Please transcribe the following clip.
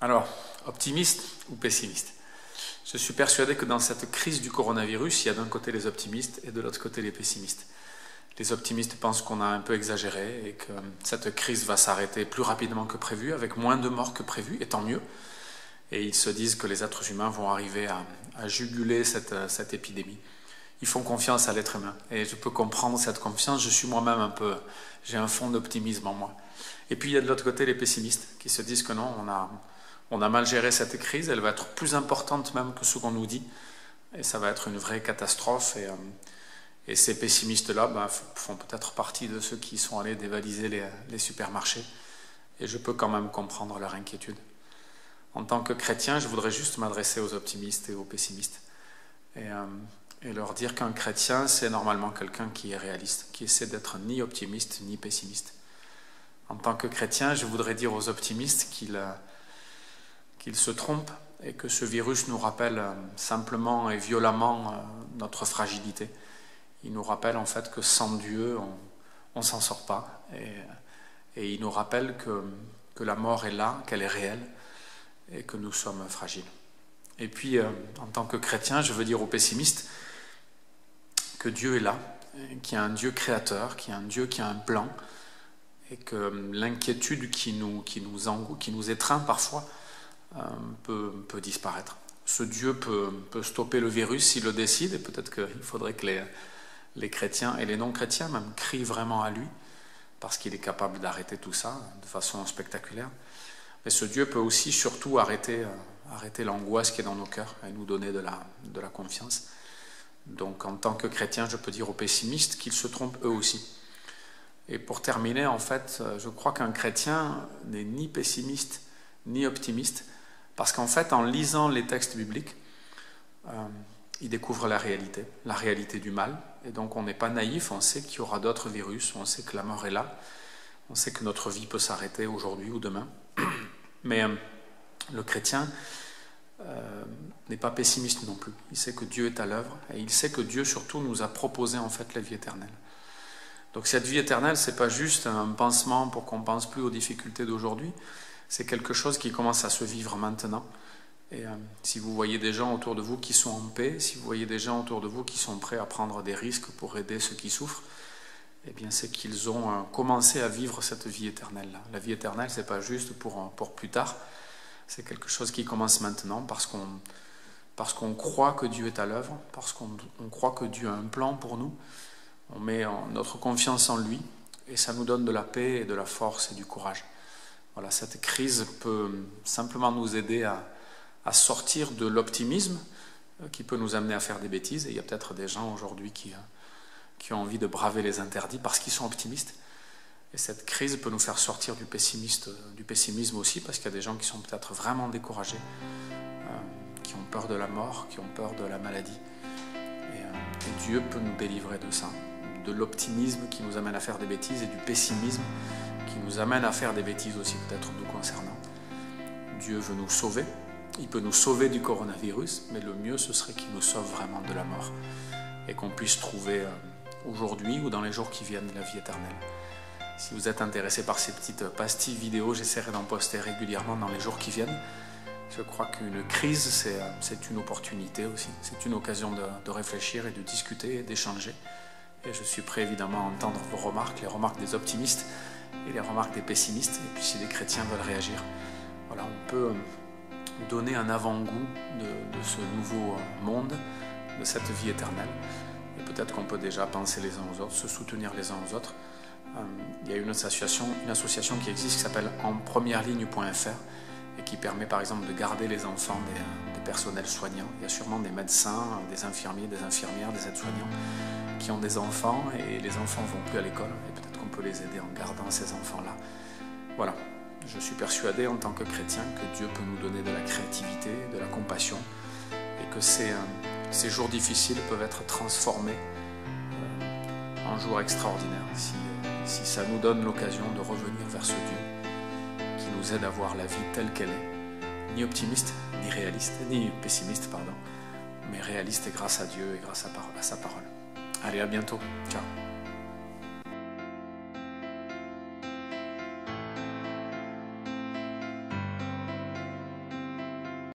Alors, optimiste ou pessimiste? Je suis persuadé que dans cette crise du coronavirus, il y a d'un côté les optimistes et de l'autre côté les pessimistes. Les optimistes pensent qu'on a un peu exagéré et que cette crise va s'arrêter plus rapidement que prévu, avec moins de morts que prévu, et tant mieux. Et ils se disent que les êtres humains vont arriver à juguler cette épidémie. Ils font confiance à l'être humain. Et je peux comprendre cette confiance. Je suis moi-même j'ai un fond d'optimisme en moi. Et puis il y a de l'autre côté les pessimistes qui se disent que non, on a mal géré cette crise, elle va être plus importante même que ce qu'on nous dit. Et ça va être une vraie catastrophe. Et ces pessimistes-là font peut-être partie de ceux qui sont allés dévaliser les supermarchés. Et je peux quand même comprendre leur inquiétude. En tant que chrétien, je voudrais juste m'adresser aux optimistes et aux pessimistes. Et leur dire qu'un chrétien, c'est normalement quelqu'un qui est réaliste, qui essaie d'être ni optimiste ni pessimiste. En tant que chrétien, je voudrais dire aux optimistes qu'ils se trompent et que ce virus nous rappelle simplement et violemment notre fragilité. Il nous rappelle en fait que sans Dieu, on ne s'en sort pas. Et il nous rappelle que la mort est là, qu'elle est réelle et que nous sommes fragiles. Et puis, en tant que chrétien, je veux dire aux pessimistes que Dieu est là, qu'il y a un Dieu créateur, qu'il y a un Dieu qui a un plan, et que l'inquiétude qui nous étreint parfois peut disparaître. Ce Dieu peut stopper le virus s'il le décide, et peut-être qu'il faudrait que les chrétiens et les non-chrétiens même crient vraiment à lui, parce qu'il est capable d'arrêter tout ça de façon spectaculaire. Mais ce Dieu peut aussi surtout arrêter l'angoisse qui est dans nos cœurs et nous donner de la confiance. Donc en tant que chrétien, je peux dire aux pessimistes qu'ils se trompent eux aussi. Et pour terminer, en fait, je crois qu'un chrétien n'est ni pessimiste ni optimiste, parce qu'en fait, en lisant les textes bibliques, il découvre la réalité du mal. Et donc on n'est pas naïf, on sait qu'il y aura d'autres virus, on sait que la mort est là, on sait que notre vie peut s'arrêter aujourd'hui ou demain. Mais le chrétien n'est pas pessimiste non plus. Il sait que Dieu est à l'œuvre et il sait que Dieu surtout nous a proposé en fait la vie éternelle. Donc cette vie éternelle, c'est pas juste un pansement pour qu'on pense plus aux difficultés d'aujourd'hui, c'est quelque chose qui commence à se vivre maintenant. Et si vous voyez des gens autour de vous qui sont en paix, si vous voyez des gens autour de vous qui sont prêts à prendre des risques pour aider ceux qui souffrent, eh bien c'est qu'ils ont commencé à vivre cette vie éternelle-là. La vie éternelle, c'est pas juste pour plus tard, c'est quelque chose qui commence maintenant parce qu'on croit que Dieu est à l'œuvre, parce qu'on croit que Dieu a un plan pour nous, on met notre confiance en lui et ça nous donne de la paix et de la force et du courage. Voilà, cette crise peut simplement nous aider à sortir de l'optimisme qui peut nous amener à faire des bêtises. Et il y a peut-être des gens aujourd'hui qui ont envie de braver les interdits parce qu'ils sont optimistes. Et cette crise peut nous faire sortir du pessimisme aussi, parce qu'il y a des gens qui sont peut-être vraiment découragés, qui ont peur de la mort, qui ont peur de la maladie. Et Dieu peut nous délivrer de ça, de l'optimisme qui nous amène à faire des bêtises et du pessimisme qui nous amène à faire des bêtises aussi peut-être nous concernant. Dieu veut nous sauver, il peut nous sauver du coronavirus, mais le mieux ce serait qu'il nous sauve vraiment de la mort et qu'on puisse trouver aujourd'hui ou dans les jours qui viennent la vie éternelle. Si vous êtes intéressé par ces petites pastilles vidéo, j'essaierai d'en poster régulièrement dans les jours qui viennent. Je crois qu'une crise, c'est une opportunité aussi, c'est une occasion de réfléchir et de discuter et d'échanger. Et je suis prêt évidemment à entendre vos remarques, les remarques des optimistes et les remarques des pessimistes. Et puis si les chrétiens veulent réagir, voilà, on peut donner un avant-goût de ce nouveau monde, de cette vie éternelle. Et peut-être qu'on peut déjà penser les uns aux autres, se soutenir les uns aux autres. Il y a une association qui existe qui s'appelle enpremiereligne.fr et qui permet par exemple de garder les enfants des personnels soignants. Il y a sûrement des médecins, des infirmiers, des infirmières, des aides-soignants qui ont des enfants et les enfants ne vont plus à l'école et peut-être qu'on peut les aider en gardant ces enfants-là. Voilà, je suis persuadé en tant que chrétien que Dieu peut nous donner de la créativité, de la compassion et que ces jours difficiles peuvent être transformés en jours extraordinaires si ça nous donne l'occasion de revenir vers ce Dieu qui nous aide à voir la vie telle qu'elle est, ni optimiste, ni réaliste, ni pessimiste, pardon, mais réaliste grâce à Dieu et grâce à sa parole. Allez, à bientôt. Ciao.